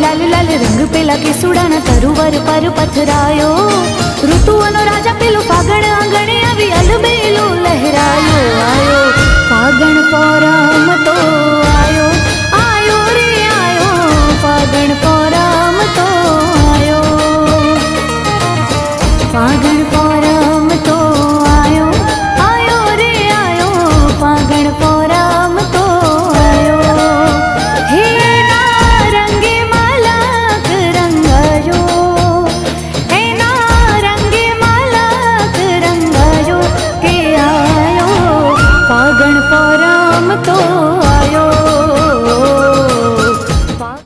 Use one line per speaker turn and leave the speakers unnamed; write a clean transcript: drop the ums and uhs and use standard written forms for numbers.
लाल लाल रंग पेला केसुडाना तरुवर पर पथरायो। ऋतुओनो राजा पेलो फागण आंगणे आवी अलबेलो लहरायो आयो। फागण पोरम तो